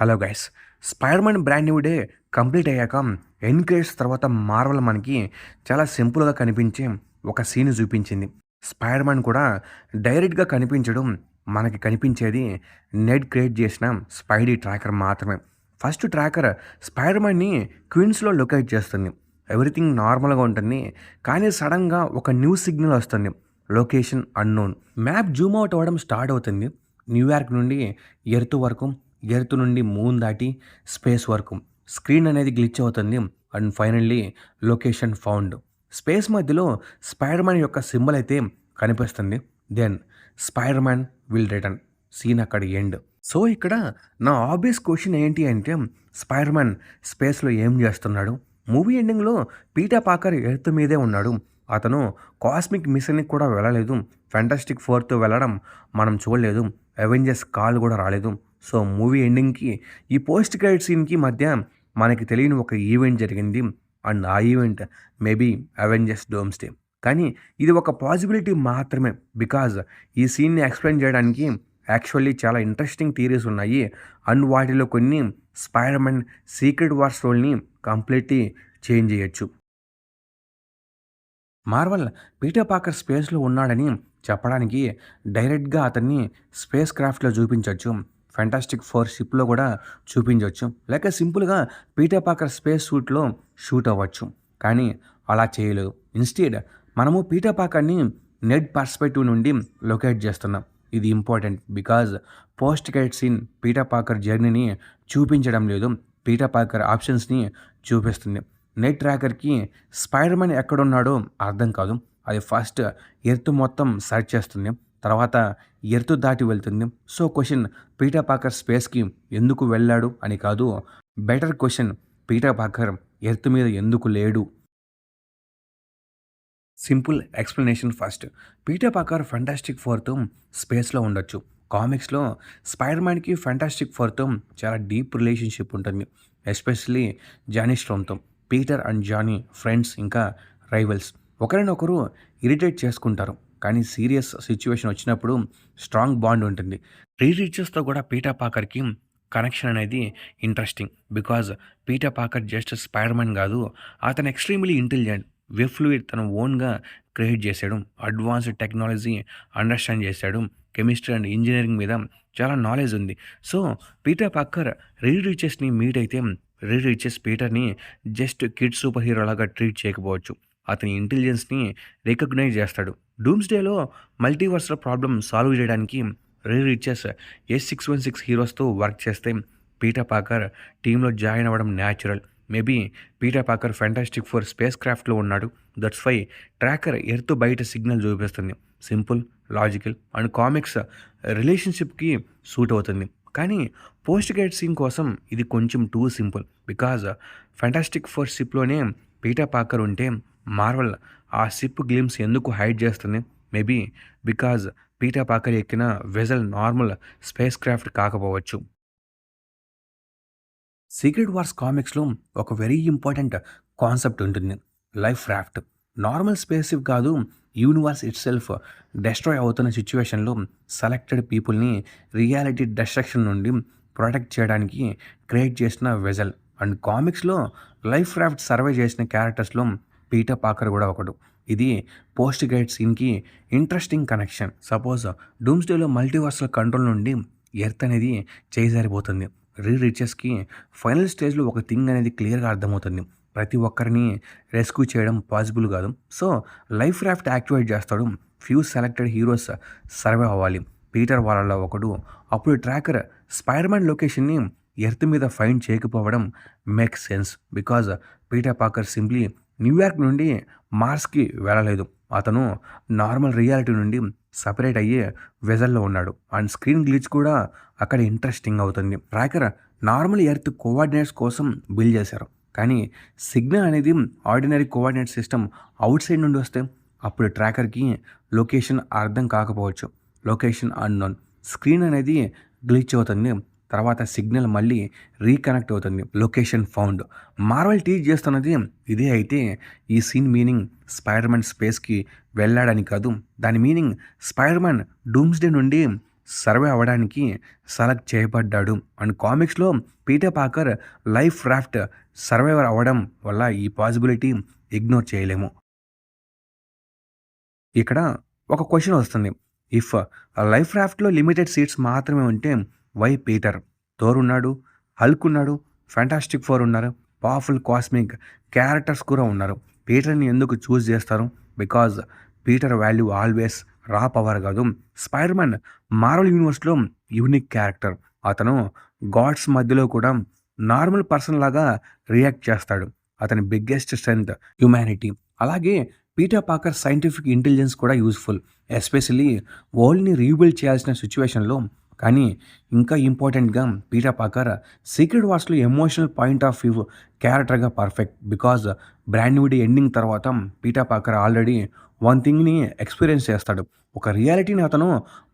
Hello guys. 'Spider Man' Brand New day complete అయ్యాక end credits తర్వాత Marvel మనకి చాలా సింపుల్‌గా కనిపించే ఒక సీన్ చూపించింది. స్పైడర్ మ్యాన్ కూడా డైరెక్ట్‌గా కనిపించడం, మనకి కనిపించేది నెడ్ క్రియేట్ చేసిన స్పైడీ ట్రాకర్ మాత్రమే. ఫస్ట్ ట్రాకర్ స్పైడర్ మ్యాన్‌ని క్వీన్స్‌లో లొకేట్ చేస్తుంది. ఎవ్రీథింగ్ నార్మల్‌గా ఉంటుంది. కానీ సడెన్‌గా ఒక న్యూ సిగ్నల్ వస్తుంది. Location unknown. Map zoom out అవ్వడం స్టార్ట్ అవుతుంది. న్యూయార్క్ నుండి ఎర్త్ వరకు, ఎర్త్ నుండి మూన్ దాటి స్పేస్ వరకు. స్క్రీన్ అనేది గ్లిచ్ అవుతుంది. And finally location found. Space మధ్యలో స్పైడర్ మ్యాన్ యొక్క సింబల్ అయితే కనిపిస్తుంది. Then Spider Man will return. Scene అక్కడ ఎండ్. సో ఇక్కడ నా ఆబ్వియస్ క్వశ్చన్ ఏంటి అంటే, స్పైడర్ మ్యాన్ స్పేస్లో ఏం చేస్తున్నాడు? మూవీ ఎండింగ్లో పీటర్ పాకర్ ఎర్త్ మీదే ఉన్నాడు. అతను కాస్మిక్ మిషన్‌కి కూడా వెళ్ళలేదు. ఫెంటాస్టిక్ ఫోర్‌తో వెళ్ళడం మనం చూడలేదు. అవెంజర్స్ కాల్ కూడా రాలేదు. సో మూవీ ఎండింగ్‌కి ఈ పోస్ట్ క్రెడిట్ సీన్‌కి మధ్య మనకి తెలియని ఒక ఈవెంట్ జరిగింది. అండ్ ఆ ఈవెంట్ మేబీ అవెంజర్స్ డోమ్స్‌డే. కానీ ఇది ఒక పాసిబిలిటీ మాత్రమే. బికాజ్ ఈ సీన్‌ని ఎక్స్‌ప్లెయిన్ చేయడానికి యాక్చువల్లీ చాలా ఇంట్రెస్టింగ్ థియరీస్ ఉన్నాయి. అండ్ వాటిలో కొన్ని స్పైడర్ మ్యాన్ సీక్రెట్ వార్స్ రోల్‌ని కంప్లీట్‌లీ చేంజ్ చేయొచ్చు. మార్వెల్ పీటర్ పాకర్ స్పేస్‌లో ఉన్నాడని చెప్పడానికి డైరెక్ట్‌గా అతన్ని స్పేస్ క్రాఫ్ట్‌లో చూపించొచ్చు. ఫెంటాస్టిక్ ఫోర్ షిప్‌లో కూడా చూపించొచ్చు. లేక సింపుల్‌గా పీటర్ పాకర్ స్పేస్ సూట్‌లో షూట్ అవ్వచ్చు. కానీ అలా చేయలేదు. ఇన్‌స్టెడ్ మనము పీటర్ పాకర్‌ని నెడ్ పర్స్పెక్టివ్ నుండి లొకేట్ చేస్తున్నాం. ఇది important. Because post credit scene Peter Parker జర్నీని చూపించడం లేదు. పీటర్ పాకర్ ఆప్షన్స్‌ని చూపిస్తుంది. నెట్ ట్రాకర్‌కి స్పైడర్ మ్యాన్ ఎక్కడున్నాడో అర్థం కాదు. అది ఫస్ట్ ఎర్త్ మొత్తం సెర్చ్ చేస్తుంది. తర్వాత ఎర్త్ దాటి వెళ్తుంది. సో క్వెషన్, పీటర్ పాకర్ స్పేస్‌కి ఎందుకు వెళ్ళాడు అని కాదు. Better question, Peter Parker Earth మీద ఎందుకు లేడు? Simple explanation first. Peter Parker Fantastic ఫోర్‌తో స్పేస్‌లో ఉండొచ్చు. కామిక్స్‌లో స్పైడర్ మ్యాన్‌కి ఫెంటాస్టిక్ ఫోర్‌తో చాలా డీప్ రిలేషన్‌షిప్ ఉంటుంది. ఎస్పెషల్లీ జానీ స్ట్రోమ్‌తో. పీటర్ అండ్ జానీ ఫ్రెండ్స్, ఇంకా రైవల్స్. ఒకరినొకరు ఇరిటేట్ చేసుకుంటారు. కానీ సీరియస్ సిట్యుయేషన్ వచ్చినప్పుడు స్ట్రాంగ్ బాండ్ ఉంటుంది. రీడ్ రిచెస్‌తో కూడా పీటర్ పాకర్‌కి కనెక్షన్ అనేది interesting. Because Peter Parker just spider man కాదు. అతను ఎక్స్‌ట్రీమ్‌లీ ఇంటెలిజెంట్. వెబ్ ఫ్లూయిడ్ తన ఓన్‌గా క్రియేట్ చేశాడు. అడ్వాన్స్డ్ టెక్నాలజీ అండర్‌స్టాండ్ చేశాడు. కెమిస్ట్రీ అండ్ ఇంజినీరింగ్ మీద చాలా నాలెడ్జ్ ఉంది. సో పీటర్ పాకర్ రీడ్ రిచెస్‌ని మీట్ అయితే రీడ్ రిచెస్ పీటర్‌ని జస్ట్ కిడ్ సూపర్ హీరో లాగా ట్రీట్ చేయకపోవచ్చు. అతని ఇంటెలిజెన్స్‌ని రికగ్నైజ్ చేస్తాడు. డూమ్స్‌డేలో మల్టీవర్స్‌లో ప్రాబ్లమ్ సాల్వ్ చేయడానికి రీడ్ రిచెస్ S616 హీరోస్‌తో వర్క్ చేస్తే పీటర్ పాకర్ టీంలో జాయిన్ అవ్వడం natural. Maybe Peter Parker Fantastic Four space క్రాఫ్ట్‌లో ఉన్నాడు. దట్స్ వై ట్రాకర్ ఎర్త్ బయట సిగ్నల్ చూపిస్తుంది. సింపుల్, లాజికల్ అండ్ కామిక్స్ రిలేషన్‌షిప్‌కి సూట్ అవుతుంది. కానీ పోస్ట్ క్రెడిట్ సీన్ కోసం ఇది కొంచెం too simple. Because fantastic four షిప్‌లోనే పీటర్ పాకర్ ఉంటే మార్వెల్ ఆ షిప్ గ్లిమ్స్ ఎందుకు హైడ్ చేస్తుంది? మేబీ బికాజ్ పీటర్ పాకర్ ఎక్కిన వెసెల్ నార్మల్ స్పేస్ క్రాఫ్ట్ కాకపోవచ్చు. సీక్రెట్ వార్స్ కామిక్స్‌లో ఒక వెరీ ఇంపార్టెంట్ కాన్సెప్ట్ ఉంటుంది. Life raft. Normal spaceship కాదు. యూనివర్స్ ఇట్‌సెల్ఫ్ డెస్ట్రాయ్ అవుతున్న సిట్యుయేషన్‌లో సెలెక్టెడ్ పీపుల్‌ని రియాలిటీ డిస్ట్రక్షన్ నుండి ప్రొటెక్ట్ చేయడానికి క్రియేట్ చేసిన వెసెల్. అండ్ కామిక్స్‌లో లైఫ్ రాఫ్ట్ సర్వే చేసిన క్యారెక్టర్స్‌లో పీటర్ పాకర్ కూడా ఒకడు. ఇది పోస్ట్ క్రెడిట్ సీన్‌కి ఇంట్రెస్టింగ్ కనెక్షన్. సపోజ్ డూమ్స్‌డేలో మల్టీవర్స్‌ల కంట్రోల్ నుండి ఎర్త్ అనేది చేజారిపోతుంది. రీడ్ రిచెస్‌కి ఫైనల్ స్టేజ్‌లో ఒక థింగ్ అనేది క్లియర్‌గా అర్థమవుతుంది. ప్రతి ఒక్కరిని రెస్క్యూ చేయడం పాసిబుల్ కాదు. సో లైఫ్ రాఫ్ట్ యాక్టివేట్ చేస్తాడు. ఫ్యూ సెలెక్టెడ్ హీరోస్ సర్వే అవ్వాలి. పీటర్ వాళ్ళలో ఒకడు. అప్పుడు ట్రాకర్ స్పైడర్ మ్యాన్ లొకేషన్‌ని ఎర్త్ మీద ఫైండ్ చేయకపోవడం makes sense. Because Peter Parker simply New York నుండి మార్స్‌కి వెళ్ళలేదు. అతను నార్మల్ రియాలిటీ నుండి సెపరేట్ అయ్యే వెసెల్‌లో ఉన్నాడు. అండ్ స్క్రీన్ గ్లిచ్ కూడా అక్కడ ఇంట్రెస్టింగ్ అవుతుంది. ట్రాకర్ నార్మల్ ఎర్త్ కోఆర్డినేట్స్ కోసం బిల్డ్ చేశారు. కానీ సిగ్నల్ అనేది ordinary coordinate system out side నుండి వస్తే అప్పుడు ట్రాకర్‌కి లొకేషన్ అర్థం కాకపోవచ్చు. Location unknown. స్క్రీన్ అనేది గ్లిచ్ అవుతుంది. తర్వాత సిగ్నల్ మళ్ళీ రీకనెక్ట్ అవుతుంది. Location found. మార్వెల్ టీచ్ చేస్తున్నది ఇదే అయితే ఈ సీన్ మీనింగ్ స్పైడర్ మ్యాన్ స్పేస్‌కి వెళ్ళాడని కాదు. దాని మీనింగ్ స్పైడర్ మ్యాన్ డూమ్స్‌డే నుండి సర్వే అవ్వడానికి సెలెక్ట్ చేయబడ్డాడు. అండ్ కామిక్స్‌లో Peter Parker life raft survivor అవ్వడం వల్ల ఈ పాసిబిలిటీ ఇగ్నోర్ చేయలేము. ఇక్కడ ఒక క్వెషన్ వస్తుంది. ఇఫ్ లైఫ్ రాఫ్ట్‌లో లిమిటెడ్ సీట్స్ మాత్రమే ఉంటే వై పీటర్? థోర్ ఉన్నాడు, హల్క్ ఉన్నాడు, ఫాంటాస్టిక్ ఫోర్ ఉన్నారు, పవర్‌ఫుల్ కాస్మిక్ క్యారెక్టర్స్ కూడా ఉన్నారు. పీటర్‌ని ఎందుకు చూజ్ చేస్తారు? Because Peter value always raw power కాదు. స్పైడర్ మ్యాన్ మార్వెల్ యూనివర్స్‌లో యూనిక్ క్యారెక్టర్. అతను గాడ్స్ మధ్యలో కూడా నార్మల్ పర్సన్ లాగా రియాక్ట్ చేస్తాడు. అతని బిగ్గెస్ట్ స్ట్రెంగ్త్ హ్యుమానిటీ. అలాగే పీటర్ పాకర్ సైంటిఫిక్ ఇంటెలిజెన్స్ కూడా యూజ్ఫుల్, ఎస్పెషల్లీ వరల్డ్ని రీబిల్డ్ చేయాల్సిన సిచ్యువేషన్లో. కానీ ఇంకా ఇంపార్టెంట్గా పీటర్ పాకర్ సీక్రెట్ వార్స్లో ఎమోషనల్ పాయింట్ ఆఫ్ వ్యూ క్యారెక్టర్గా perfect. Because Brand New Day ending తర్వాత పీటర్ పాకర్ ఆల్రెడీ వన్ థింగ్ని ఎక్స్పీరియన్స్ చేస్తాడు. ఒక రియాలిటీని అతను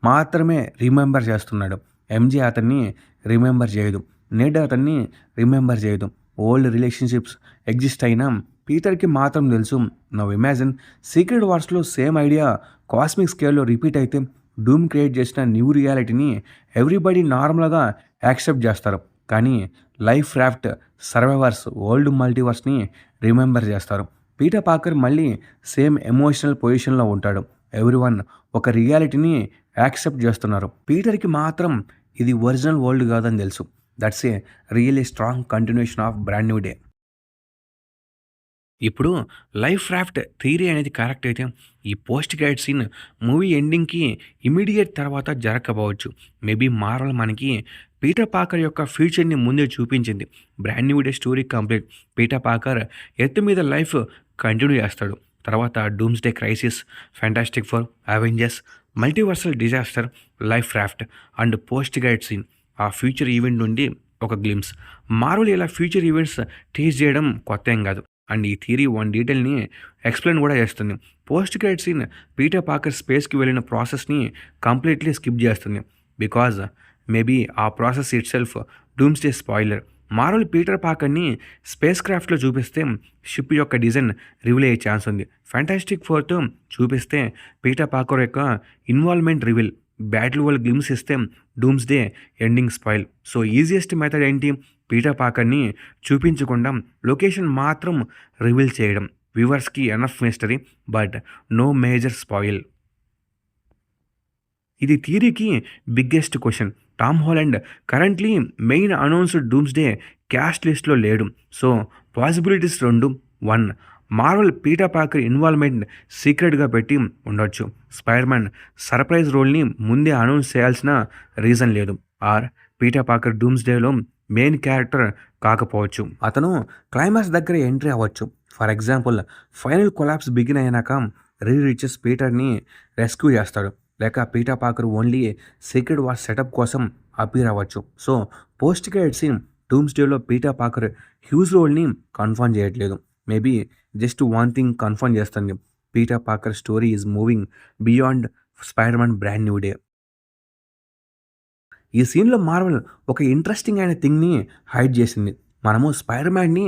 మాత్రమే రిమెంబర్ చేస్తున్నాడు. ఎంజే అతన్ని రిమెంబర్ చేయదు, నెడ్ అతన్ని రిమెంబర్ చేయదు. ఓల్డ్ రిలేషన్షిప్స్ ఎగ్జిస్ట్ అయినా పీటర్కి మాత్రం తెలుసు. నవ్ ఇమాజిన్ సీక్రెట్ వార్స్లో సేమ్ ఐడియా కాస్మిక్ స్కేల్లో రిపీట్ అయితే డూమ్ క్రియేట్ చేసిన న్యూ రియాలిటీని ఎవ్రీబడి నార్మల్గా యాక్సెప్ట్ చేస్తారు. కానీ లైఫ్ రాఫ్ట్ సర్వైవర్స్ ఓల్డ్ మల్టీవర్స్ని రిమెంబర్ చేస్తారు. పీటర్ పాకర్ మళ్ళీ సేమ్ ఎమోషనల్ పొజిషన్లో ఉంటాడు. ఎవ్రీవన్ ఒక రియాలిటీని యాక్సెప్ట్ చేస్తున్నారు. పీటర్కి మాత్రం ఇది ఒరిజినల్ వరల్డ్ కాదని తెలుసు. That's a really strong continuation of Brand New Day. ఇప్పుడు లైఫ్ రాఫ్ట్ థియరీ అనేది కరెక్ట్ అయితే ఈ పోస్ట్ క్రెడిట్ సీన్ మూవీ ఎండింగ్కి ఇమీడియట్ తర్వాత జరగకపోవచ్చు. మేబీ మార్వెల్ మనకి పీటర్ పాకర్ యొక్క ఫ్యూచర్ని ముందే చూపించింది. Brand New Day story complete. Peter Parker Earth మీద లైఫ్ కంటిన్యూ చేస్తాడు. తర్వాత Doomsday crisis, Fantastic Four, Avengers, multiversal disaster, life raft and post credit scene. ఆ ఫ్యూచర్ ఈవెంట్ నుండి ఒక గ్లిమ్స్. మార్వెల్ ఇలా ఫ్యూచర్ ఈవెంట్స్ టీజ్ చేయడం కొత్త ఏం కాదు. అండ్ ఈ థియరీ వన్ డీటెయిల్ని ఎక్స్ప్లెయిన్ కూడా చేస్తుంది. Post credit scene Peter Parker స్పేస్కి వెళ్ళిన ప్రాసెస్ని కంప్లీట్లీ స్కిప్ చేస్తుంది. బికాజ్ మేబీ ఆ process itself Doomsday spoiler. Marvel Peter పాకర్ని స్పేస్ క్రాఫ్ట్లో చూపిస్తే షిప్ యొక్క డిజైన్ రివీల్ అయ్యే ఛాన్స్ ఉంది. ఫ్యాంటాస్టిక్ ఫోర్తో చూపిస్తే పీటర్ పాకర్ యొక్క involvement reveal. Battleworld glimpse ఇస్తే Doomsday ending spoil. So easiest method ఏంటి? పీటర్ పాకర్ని చూపించకుండా లొకేషన్ మాత్రం రివీల్ చేయడం. వ్యూవర్స్కి enough mystery but no major spoil. ఇది థియరీకి biggest question. Tom Holland currently main announced Doomsday cast లిస్ట్లో లేడు. సో పాసిబిలిటీస్ రెండు. One, Marvel Peter Parker involvement సీక్రెట్గా పెట్టి ఉండొచ్చు. స్పైడర్ మ్యాన్ సర్ప్రైజ్ రోల్ని ముందే అనౌన్స్ చేయాల్సిన రీజన్ లేదు. ఆర్ పీటర్ పాకర్ డూమ్స్డేలో మెయిన్ క్యారెక్టర్ కాకపోవచ్చు. అతను క్లైమాక్స్ దగ్గర ఎంట్రీ అవ్వచ్చు. For example final collapse begin అయినాక రీచెస్ పీటర్ని రెస్క్యూ చేస్తాడు. లేక Peter Parker only Secret War setup కోసం అపీర్ అవ్వచ్చు. సో పోస్ట్ క్రెడిట్ సీన్ డూమ్స్డేలో పీటర్ పాకర్ హ్యూజ్ రోల్ని కన్ఫర్మ్ చేయట్లేదు. Maybe just one thing confirm చేస్తుంది. Peter Parker story is moving beyond Spider Man Brand New Day. ఈ సీన్లో Marvel ఒక interesting అయిన థింగ్ని హైడ్ చేసింది. మనము స్పైడర్ మ్యాన్ని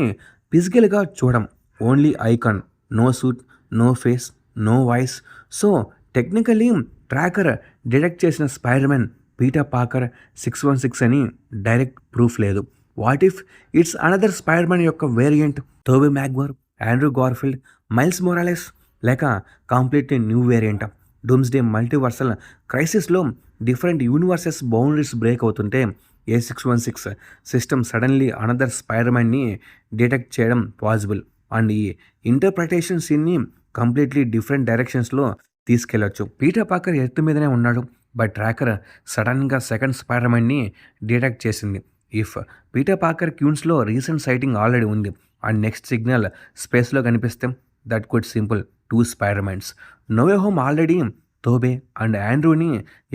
ఫిజికల్గా చూడం. Only icon, no suit, no face, no voice. So technically tracker detect చేసిన స్పైడర్ మ్యాన్ పీటర్ పాకర్ 616 అని డైరెక్ట్ ప్రూఫ్ లేదు. What if it's another Spider Man యొక్క variant? Tobey Maguire, Andrew Garfield, Miles Morales, లేక completely new variant? Doomsday multiversal క్రైసిస్లో different universes boundaries break అవుతుంటే A616 system suddenly another Spider మ్యాన్ని detect చేయడం possible. And ఈ interpretation సీన్ని completely different డైరెక్షన్స్లో తీసుకెళ్లొచ్చు. పీటర్ పాకర్ ఎర్త్ మీదనే ఉన్నాడు, బట్ ట్రాకర్ సడన్గా సెకండ్ స్పైడర్ మ్యాన్ని డిటెక్ట్ చేసింది. ఇఫ్ పీటర్ పాకర్ క్యూన్స్లో రీసెంట్ సైటింగ్ ఆల్రెడీ ఉంది అండ్ నెక్స్ట్ సిగ్నల్ స్పేస్లో కనిపిస్తే that could simple two Spider Mans. No Way Home already Tobey and ఆండ్రూని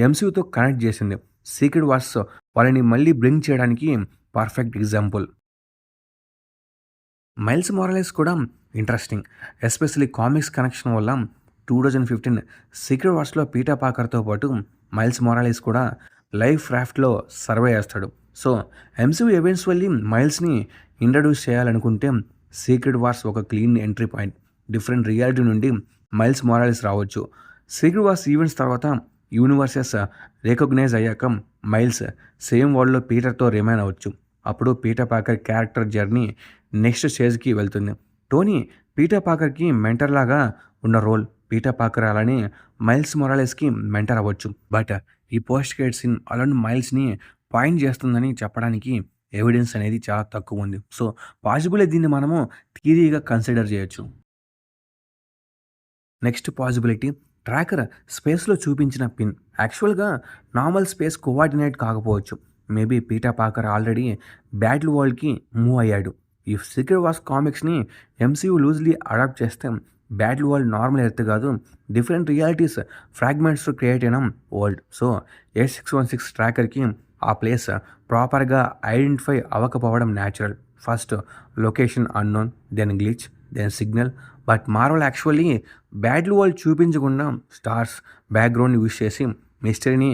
ఎంసీయూతో కనెక్ట్ చేసింది. సీక్రెట్ వార్స్ వాళ్ళని మళ్ళీ బ్రింగ్ చేయడానికి పర్ఫెక్ట్ ఎగ్జాంపుల్. మైల్స్ మొరాలెస్ కూడా ఇంట్రెస్టింగ్, ఎస్పెషల్లీ కామిక్స్ కనెక్షన్ వల్ల. 2015 సీక్రెట్ వార్స్లో పీటర్ పాకర్తో పాటు మైల్స్ మొరాలెస్ కూడా లైఫ్ రాఫ్ట్లో సర్వే చేస్తాడు. సో ఎంసీయూ ఎవెన్చువల్లీ మైల్స్ని ఇంట్రడ్యూస్ చేయాలనుకుంటే సీక్రెట్ వార్స్ ఒక clean entry point. Different reality నుండి మైల్స్ మొరాలెస్ రావచ్చు. సీక్రెట్ వార్స్ ఈవెంట్స్ తర్వాత యూనివర్సెస్ రికగ్నైజ్ అయ్యాక మైల్స్ సేమ్ వరల్డ్‌లో పీటర్‌తో రిమైన్ అవ్వచ్చు. అప్పుడు పీటర్ పాకర్ క్యారెక్టర్ జర్నీ నెక్స్ట్ స్టేజ్‌కి వెళ్తుంది. టోనీ పీటర్ పాకర్‌కి మెంటర్‌లాగా ఉన్న రోల్. పీటర్ పాకర్ అలానే మైల్స్ మొరాలెస్‌కి మెంటర్ అవ్వచ్చు. బట్ ఈ పోస్ట్ క్రెడిట్ సీన్ అలానే మైల్స్‌ని పాయింట్ చేస్తుందని చెప్పడానికి ఎవిడెన్స్ అనేది చాలా తక్కువుంది. సో, పాసిబులే దీన్ని మనము థియరీగా కన్సిడర్ చేయొచ్చు. నెక్స్ట్ పాసిబిలిటీ ట్రాకర్ స్పేస్‌లో చూపించిన పిన్ యాక్చువల్‌గా నార్మల్ స్పేస్ కోఆర్డినేట్ కాకపోవచ్చు. Maybe Peter Parker already battle వరల్డ్‌కి మూవ్ అయ్యాడు. ఈ సీక్రెట్ వార్స్ కామిక్స్‌ని ఎంసీయూ లూజ్‌లీ అడాప్ట్ చేస్తే బ్యాటిల్ వరల్డ్ నార్మల్ ఎర్త్ కాదు, డిఫరెంట్ రియాలిటీస్ ఫ్రాగ్మెంట్స్ క్రియేట్ అయిన వరల్డ్. సో, A616 ట్రాకర్‌కి ఆ ప్లేస్ ప్రాపర్‌గా ఐడెంటిఫై అవ్వకపోవడం natural. First location unknown, then glitch, then signal. But Marvel actually Battleworld చూపించకుండా స్టార్స్ బ్యాక్‌గ్రౌండ్ యూజ్ చేసి మిస్టరీని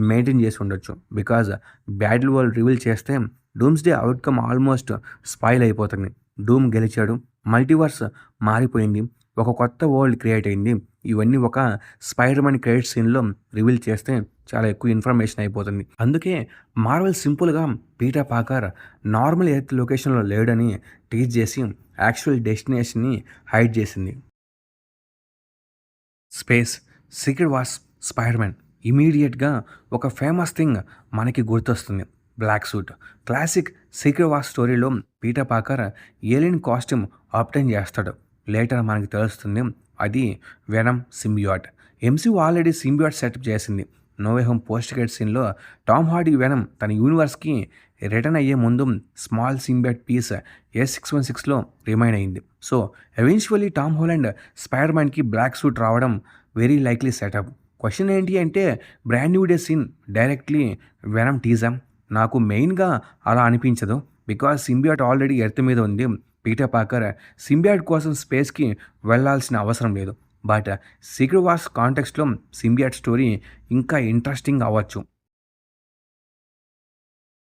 మెయింటైన్ చేసి ఉండొచ్చు. బికాజ్ బ్యాటిల్ వరల్డ్ రివీల్ చేస్తే డూమ్స్‌డే అవుట్‌కమ్ ఆల్మోస్ట్ స్పాయిల్ అయిపోతుంది. డూమ్ గెలిచాడు, మల్టీవర్స్ మారిపోయింది, ఒక కొత్త వరల్డ్ క్రియేట్ అయింది. ఇవన్నీ ఒక స్పైడర్ మ్యాన్ క్రెడిట్ సీన్‌లో రివీల్ చేస్తే చాలా ఎక్కువ ఇన్ఫర్మేషన్ అయిపోతుంది. అందుకే మార్వెల్ సింపుల్‌గా పీటర్ పాకర్ నార్మల్ ఎర్త్ లొకేషన్‌లో లేడని టీజ్ చేసి యాక్చువల్ డెస్టినేషన్‌ని హైడ్ చేసింది. Space, Secret Wars, Spider Man ఇమీడియట్‌గా ఒక ఫేమస్ థింగ్ మనకి గుర్తొస్తుంది. Black suit. Classic Secret Wars స్టోరీలో Peter Parker alien costume obtain చేస్తాడు. లేటర్ మనకి తెలుస్తుంది అది Venom symbiote. MCU already symbiote setup చేసింది. No Way Home post credit సీన్‌లో టామ్ హార్డీ వెనమ్ తన యూనివర్స్‌కి రిటర్న్ అయ్యే ముందు స్మాల్ సింబియాట్ పీస్ A616లో రిమైన్ అయింది. So, eventually Tom Holland Spider మ్యాన్‌కి బ్లాక్ సూట్ రావడం వెరీ లైక్లీ సెటప్. క్వెషన్ ఏంటి అంటే బ్రాండ్ న్యూ డే సీన్ డైరెక్ట్‌లీ వెనమ్ టీజా? నాకు మెయిన్‌గా అలా అనిపించదు. బికాజ్ సింబియాట్ ఆల్రెడీ ఎర్త్ మీద ఉంది. పీటర్ పాకర్ సింబియాట్ కోసం స్పేస్‌కి వెళ్ళాల్సిన అవసరం లేదు. బట్ సీక్రెట్ వార్స్ కాంటెక్స్ట్‌లో సింబియాట్ స్టోరీ ఇంకా ఇంట్రెస్టింగ్ అవ్వచ్చు.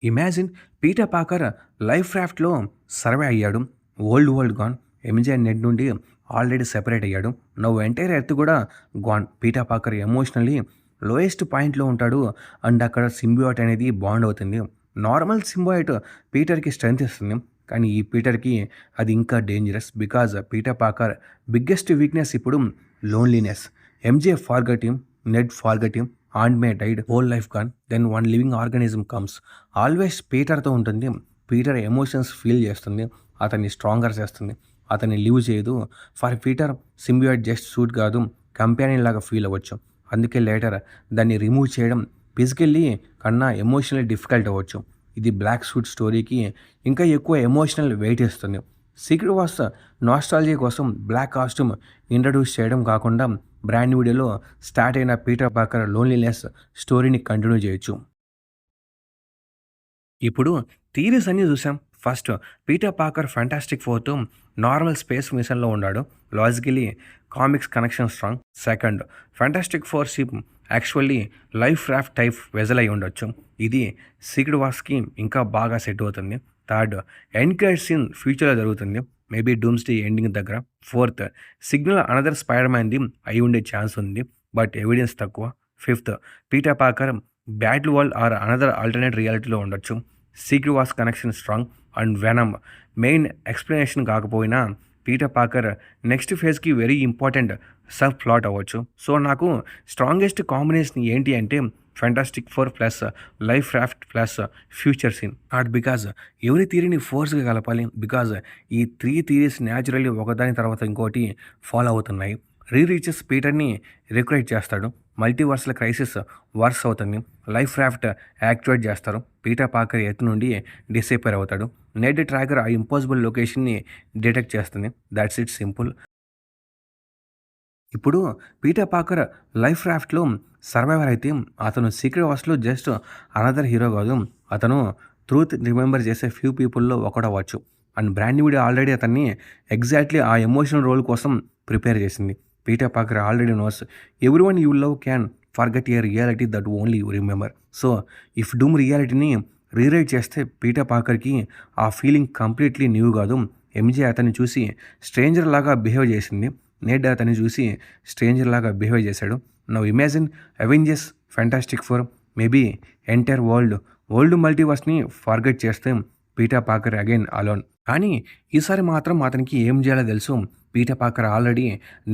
ఇమాజిన్ పీటర్ పాకర్ లైఫ్ రాఫ్ట్‌లో సర్వే అయ్యాడు. Old world gone. MJ Ned నుండి ఆల్రెడీ సెపరేట్ అయ్యాడు. నౌ ఎంటైర్ ఎర్త్ కూడా gone. Peter Parker emotionally lowest పాయింట్‌లో ఉంటాడు. అండ్ అక్కడ సింబియాట్ అనేది బాండ్ అవుతుంది. నార్మల్ సింబియాట్ పీటర్‌కి స్ట్రెంత్ ఇస్తుంది. కానీ ఈ పీటర్‌కి అది ఇంకా dangerous. Because Peter Parker biggest వీక్‌నెస్ ఇప్పుడు loneliness. MJ forgot him, Ned forgot him, Aunt May died, whole life gone, then one living organism comes. Always పీటర్‌తో ఉంటుంది. పీటర్ ఎమోషన్స్ ఫీల్ చేస్తుంది. అతన్ని స్ట్రాంగర్ చేస్తుంది. అతన్ని లీవ్ చేయదు. ఫర్ పీటర్ సింబియాట్ జస్ట్ సూట్ కాదు, కంపానియన్ లాగా ఫీల్ అవ్వచ్చు. అందుకే లేటర్ దాన్ని రిమూవ్ చేయడం ఫిజికల్లీ కన్నా ఎమోషనల్లీ డిఫికల్ట్ అవ్వచ్చు. ఇది బ్లాక్ సూట్ స్టోరీకి ఇంకా ఎక్కువ ఎమోషనల్ వెయిట్ ఇస్తుంది. సీక్రెట్ వార్స్ నాస్టాలజీ కోసం బ్లాక్ కాస్ట్యూమ్ ఇంట్రడ్యూస్ చేయడం కాకుండా బ్రాండ్ వీడియోలో స్టార్ట్ అయిన పీటర్ పాకర్ లోన్లీనెస్ స్టోరీని కంటిన్యూ చేయొచ్చు. ఇప్పుడు థియరీస్ అన్నీ చూసాం. ఫస్ట్ పీటర్ పాకర్ ఫెంటాస్టిక్ ఫోర్తో నార్మల్ స్పేస్ మిషన్లో ఉన్నాడు. Logically comics connection strong. Second, Fantastic Four ship actually life raft type vessel అయి ఉండొచ్చు. ఇది సీక్రెట్ వార్స్కి ఇంకా బాగా సెట్ అవుతుంది. థర్డ్, ఎండ్ క్రెడిట్ సీన్ ఫ్యూచర్లో జరుగుతుంది. మేబీ డూమ్స్డే ఎండింగ్ దగ్గర. ఫోర్త్, సిగ్నల్ అనదర్ స్పైడర్ మ్యాన్ది అయి ఉండే ఛాన్స్ ఉంది, బట్ ఎవిడెన్స్ తక్కువ. Fifth, Peter Parker Battleworld or another alternate రియాలిటీలో ఉండొచ్చు. Secret Wars connection strong. And Venom main explanation కాకపోయినా పీటర్ పాకర్ నెక్స్ట్ ఫేజ్కి వెరీ ఇంపార్టెంట్ సబ్ ప్లాట్ అవ్వచ్చు. సో నాకు స్ట్రాంగెస్ట్ కాంబినేషన్ ఏంటి అంటే Fantastic Four plus life raft plus future scene. Not because ఎవరి థియరీని ఫోర్స్గా కలపాలి, బికాజ్ ఈ త్రీ థియరీస్ న్యాచురల్లీ ఒకదాని తర్వాత ఇంకోటి ఫాలో అవుతున్నాయి. రీచెస్ పీటర్ని రిక్రూట్ చేస్తాడు. మల్టీవర్స్ల క్రైసిస్ వర్స్ అవుతుంది. లైఫ్ రాఫ్ట్ యాక్టివేట్ చేస్తారు. పీటర్ పాకర్ ఎత్తు నుండి డిసైపర్ అవుతాడు. నెడ్ ట్రాకర్ ఆ ఇంపాసిబుల్ లొకేషన్ని డిటెక్ట్ చేస్తుంది. That's it simple. ఇప్పుడు పీటర్ పాకర్ లైఫ్ రాఫ్ట్‌లో సర్వైవర్ అయితే అతను సీక్రెట్ వార్స్‌లో జస్ట్ అనదర్ హీరో కాదు. అతను ట్రూత్ రిమెంబర్ చేసే ఫ్యూ పీపుల్‌లో ఒకడవ్వచ్చు. అండ్ బ్రాండ్ వీడియో ఆల్రెడీ అతన్ని ఎగ్జాక్ట్‌లీ ఆ ఎమోషనల్ రోల్ కోసం ప్రిపేర్ చేసింది. Peter Parker already knows everyone you love can forget A reality that only you remember. So if Doom రియాలిటీని రీరైట్ చేస్తే పీటర్ పాకర్‌కి ఆ ఫీలింగ్ కంప్లీట్‌లీ న్యూ కాదు. ఎంజే అతన్ని చూసి స్ట్రేంజర్ లాగా బిహేవ్ చేసింది. నెడ్ అతన్ని చూసి స్ట్రేంజర్ లాగా బిహేవ్ చేశాడు. Now imagine Avengers Fantastic Four maybe entire world మల్టీవర్స్ని ఫార్గెట్ చేస్తే పీటర్ పాకర్ అగైన్ అలోన్. కానీ ఈసారి మాత్రం అతనికి ఏం చేయాలో తెలుసు. పీటర్ పాకర్ ఆల్రెడీ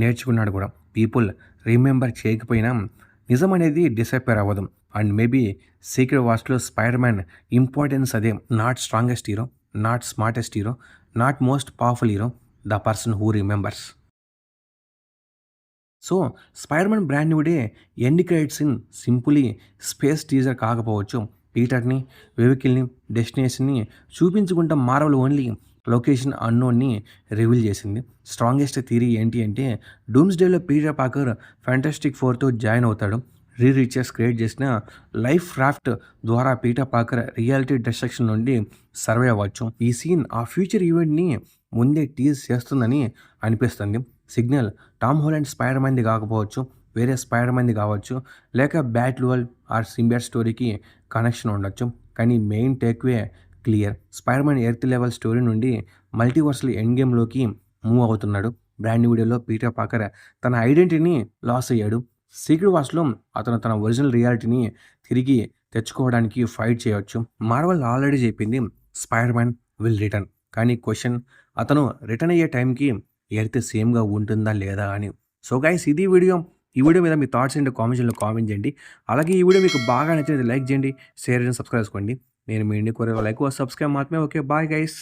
నేర్చుకున్నాడు కూడా. పీపుల్ రిమెంబర్ చేయకపోయినా నిజం అనేది డిసప్పేర్ అవ్వదు. అండ్ మేబీ సీక్రెట్ వార్స్లో స్పైడర్ మ్యాన్ ఇంపార్టెన్స్ అదే. Not strongest hero, not smartest hero, not most powerful hero, the person who remembers. So Spider Man Brand New Day end credits in simply space teaser కాకపోవచ్చు. పీటర్ని, వెహికల్ని, డెస్టినేషన్ని చూపించుకుంటా Marvel only location అన్నోన్ని reveal చేసింది. Strongest theory ఏంటి అంటే డూమ్స్డేలో పీటర్ పాకర్ ఫ్యాంటాస్టిక్ ఫోర్తో జాయిన్ అవుతాడు. రీచెస్ క్రియేట్ చేసిన లైఫ్ రాఫ్ట్ ద్వారా పీటర్ పాకర్ రియాలిటీ డిస్ట్రక్షన్ నుండి సర్వే అవ్వచ్చు. ఈ సీన్ ఆ ఫ్యూచర్ ఈవెంట్ని ముందే టీజ్ చేస్తుందని అనిపిస్తుంది. సిగ్నల్ టామ్ హాలండ్ స్పైడర్ మ్యాన్ది కాకపోవచ్చు, వేరే స్పైడర్ మ్యాన్ది కావచ్చు, లేక బ్యాట్ లువల్ ఆర్ సింబియట్ స్టోరీకి కనెక్షన్ ఉండొచ్చు. కానీ main takeaway clear. Spider Man Earth level story నుండి మల్టీవర్స్లో ఎండ్ గేమ్లోకి మూవ్ అవుతున్నాడు. బ్రాండ్ వీడియోలో పీటర్ పాకర్ తన ఐడెంటిటీని లాస్ అయ్యాడు. సీక్రెట్ వార్స్లో అతను తన ఒరిజినల్ రియాలిటీని తిరిగి తెచ్చుకోవడానికి ఫైట్ చేయవచ్చు. మార్వెల్ ఆల్రెడీ చెప్పింది స్పైడర్ మ్యాన్ విల్ రిటర్న్. కానీ క్వశ్చన్, అతను రిటర్న్ అయ్యే టైంకి ఎర్త్ సేమ్గా ఉంటుందా లేదా అని. సో గైస్, ఇది వీడియో. ఈ వీడియో మీద మీ థాట్స్ ఏంటో కామెంట్స్లో కామెంట్ చేయండి. అలాగే ఈ వీడియో మీకు బాగా నచ్చినది లైక్ చేయండి, షేర్ చేయండి, సబ్స్క్రైబ్ చేసుకోండి. నేను మీ ఇండియా కొరే లైక్ సబ్స్క్రైబ్ మాత్రమే. Okay, bye guys.